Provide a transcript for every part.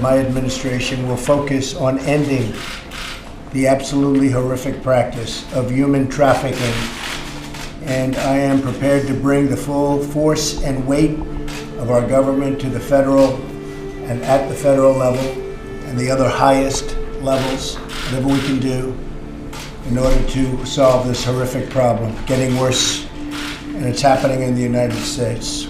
my administration will focus on ending the absolutely horrific practice of human trafficking, and I am prepared to bring the full force and weight of our government to the federal and at the federal level and the other highest levels, whatever we can do in order to solve this horrific problem, getting worse, and it's happening in the United States,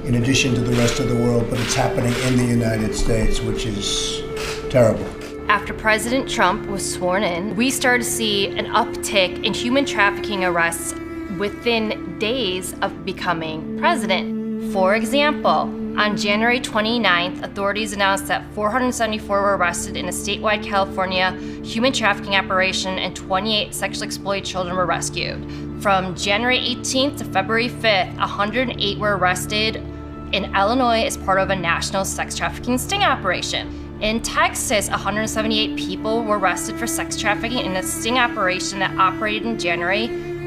in addition to the rest of the world, but it's happening in the United States, which is terrible. After President Trump was sworn in, we started to see an uptick in human trafficking arrests within days of becoming president. For example, on January 29th, authorities announced that 474 were arrested in a statewide California human trafficking operation and 28 sexually exploited children were rescued. From January 18th to February 5th, 108 were arrested in Illinois as part of a national sex trafficking sting operation. In Texas, 178 people were arrested for sex trafficking in a sting operation that operated in January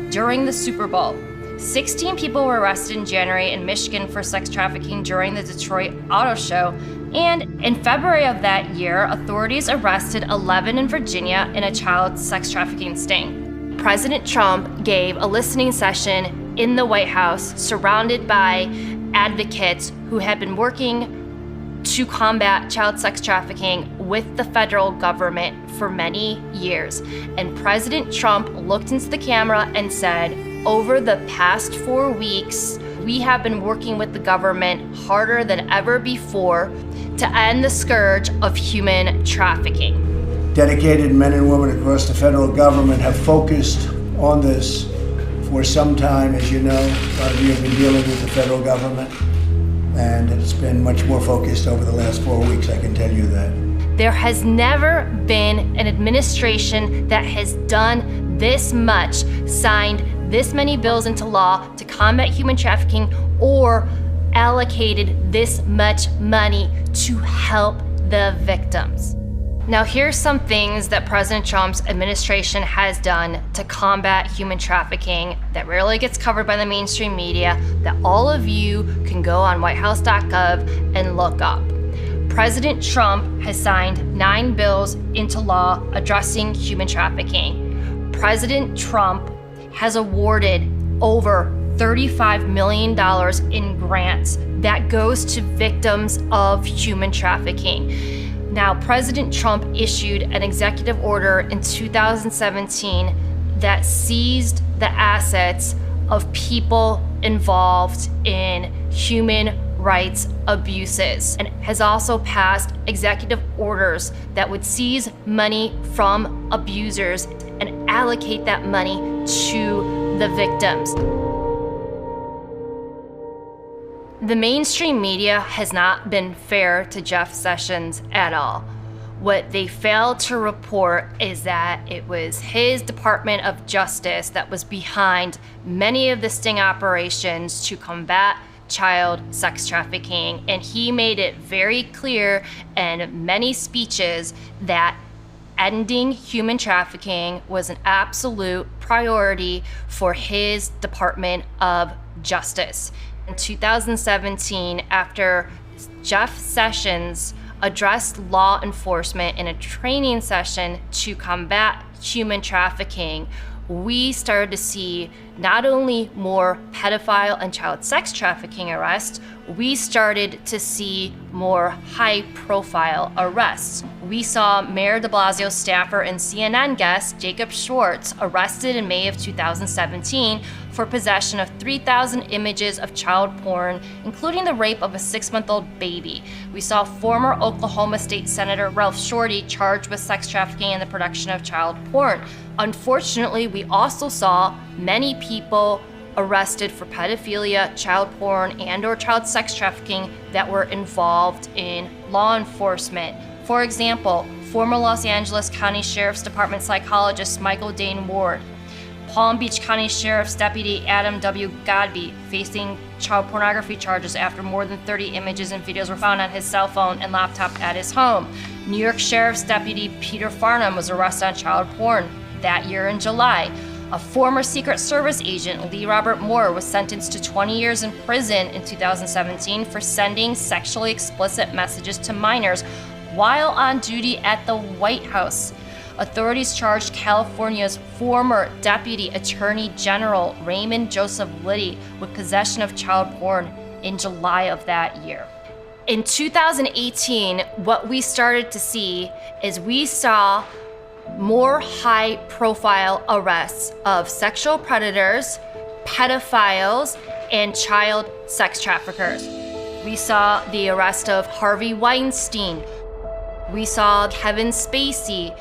during the Super Bowl. 16 people were arrested in January in Michigan for sex trafficking during the Detroit Auto Show. And in February of that year, authorities arrested 11 in Virginia in a child sex trafficking sting. President Trump gave a listening session in the White House surrounded by advocates who had been working to combat child sex trafficking with the federal government for many years. And President Trump looked into the camera and said, over the past 4 weeks, we have been working with the government harder than ever before to end the scourge of human trafficking. Dedicated men and women across the federal government have focused on this for some time. As you know, a lot of you have been dealing with the federal government, and it's been much more focused over the last 4 weeks, I can tell you that. There has never been an administration that has done this much, signed this many bills into law to combat human trafficking, or allocated this much money to help the victims. Now, here's some things that President Trump's administration has done to combat human trafficking that rarely gets covered by the mainstream media, that all of you can go on whitehouse.gov and look up. President Trump has signed 9 bills into law addressing human trafficking. President Trump has awarded over $35 million in grants that goes to victims of human trafficking. Now, President Trump issued an executive order in 2017 that seized the assets of people involved in human rights abuses, and has also passed executive orders that would seize money from abusers and allocate that money to the victims. The mainstream media has not been fair to Jeff Sessions at all. What they failed to report is that it was his Department of Justice that was behind many of the sting operations to combat child sex trafficking, and he made it very clear in many speeches that ending human trafficking was an absolute priority for his Department of Justice. In 2017, after Jeff Sessions addressed law enforcement in a training session to combat human trafficking, we started to see not only more pedophile and child sex trafficking arrests, we started to see more high-profile arrests. We saw Mayor de Blasio's staffer and CNN guest Jacob Schwartz arrested in May of 2017 for possession of 3,000 images of child porn, including the rape of a 6-month-old baby. We saw former Oklahoma State Senator Ralph Shorty charged with sex trafficking and the production of child porn. Unfortunately, we also saw many people arrested for pedophilia, child porn, and/or child sex trafficking that were involved in law enforcement. For example, former Los Angeles County Sheriff's Department psychologist Michael Dane Ward, Palm Beach County Sheriff's Deputy Adam W. Godby, facing child pornography charges after more than 30 images and videos were found on his cell phone and laptop at his home. New York Sheriff's Deputy Peter Farnham was arrested on child porn that year in July. A former Secret Service agent, Lee Robert Moore, was sentenced to 20 years in prison in 2017 for sending sexually explicit messages to minors while on duty at the White House. Authorities charged California's former Deputy Attorney General Raymond Joseph Liddy with possession of child porn in July of that year. In 2018, what we started to see is we saw more high-profile arrests of sexual predators, pedophiles, and child sex traffickers. We saw the arrest of Harvey Weinstein. We saw Kevin Spacey.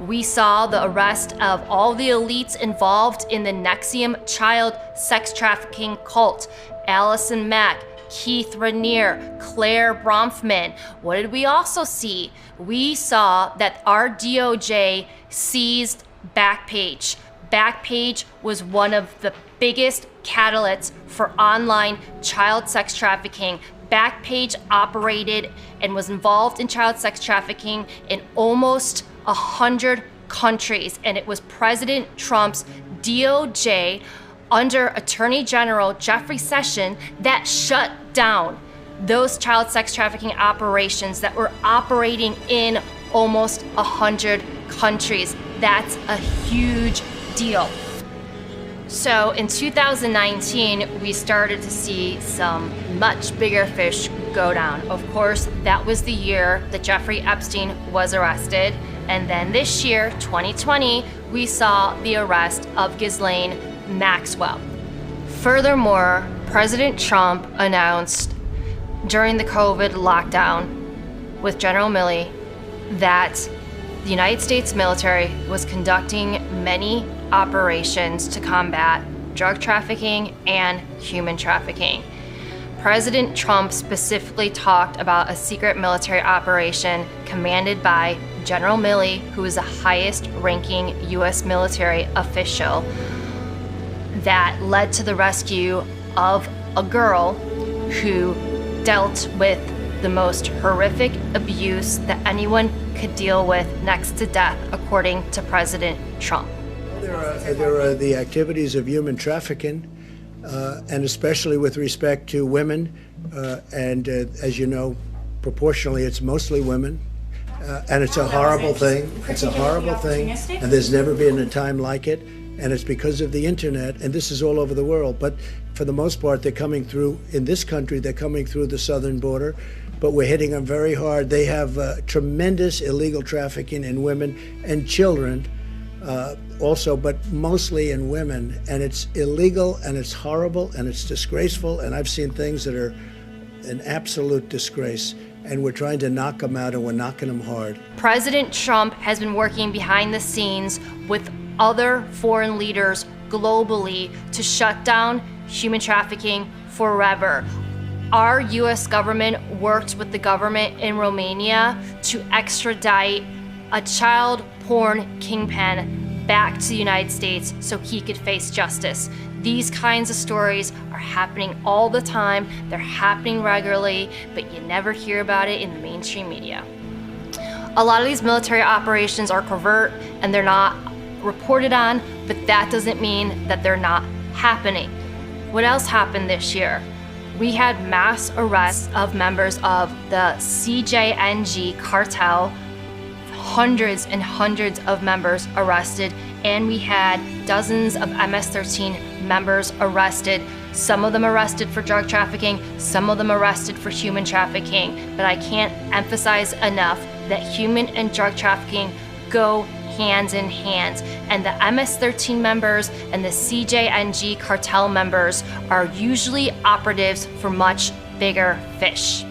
We saw the arrest of all the elites involved in the NXIVM child sex trafficking cult. Allison Mack, Keith Raniere, Claire Bronfman. What did we also see? We saw that our DOJ seized Backpage. Backpage was one of the biggest catalysts for online child sex trafficking. Backpage operated and was involved in child sex trafficking in almost 100 countries, and it was President Trump's DOJ under Attorney General Jeffrey Sessions that shut down those child sex trafficking operations that were operating in almost 100 countries. That's a huge deal. So in 2019, we started to see some much bigger fish go down. Of course, that was the year that Jeffrey Epstein was arrested. And then this year, 2020, we saw the arrest of Ghislaine Maxwell. Furthermore, President Trump announced during the COVID lockdown with General Milley that the United States military was conducting many operations to combat drug trafficking and human trafficking. President Trump specifically talked about a secret military operation commanded by General Milley, who is the highest ranking U.S. military official, that led to the rescue of a girl who dealt with the most horrific abuse that anyone could deal with, next to death, according to President Trump. There are the activities of human trafficking, and especially with respect to women, and as you know, proportionally, it's mostly women. And it's a horrible thing. It's a horrible thing, and there's never been a time like it. And it's because of the internet, and this is all over the world. But for the most part, they're coming through, in this country, they're coming through the southern border, but we're hitting them very hard. They have tremendous illegal trafficking in women and children also, but mostly in women. And it's illegal, and it's horrible, and it's disgraceful, and I've seen things that are an absolute disgrace. And we're trying to knock them out, and we're knocking them hard. President Trump has been working behind the scenes with other foreign leaders globally to shut down human trafficking forever. Our U.S. government worked with the government in Romania to extradite a child porn kingpin back to the United States so he could face justice. These kinds of stories are happening all the time. They're happening regularly, but you never hear about it in the mainstream media. A lot of these military operations are covert and they're not reported on, but that doesn't mean that they're not happening. What else happened this year? We had mass arrests of members of the CJNG cartel, hundreds and hundreds of members arrested, and we had dozens of MS-13 members arrested, some of them arrested for drug trafficking, some of them arrested for human trafficking. But I can't emphasize enough that human and drug trafficking go hands in hand, and the MS-13 members and the CJNG cartel members are usually operatives for much bigger fish.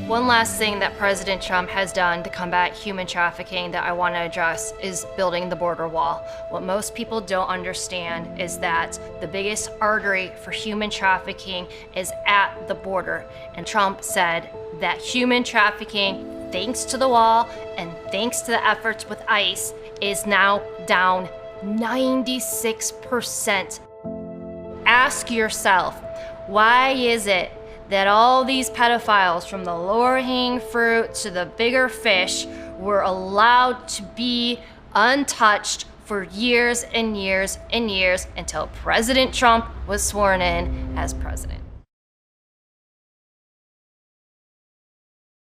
One last thing that President Trump has done to combat human trafficking that I want to address is building the border wall. What most people don't understand is that the biggest artery for human trafficking is at the border. And Trump said that human trafficking, thanks to the wall and thanks to the efforts with ICE, is now down 96%. Ask yourself, why is it that all these pedophiles, from the lower hanging fruit to the bigger fish, were allowed to be untouched for years and years and years until President Trump was sworn in as president.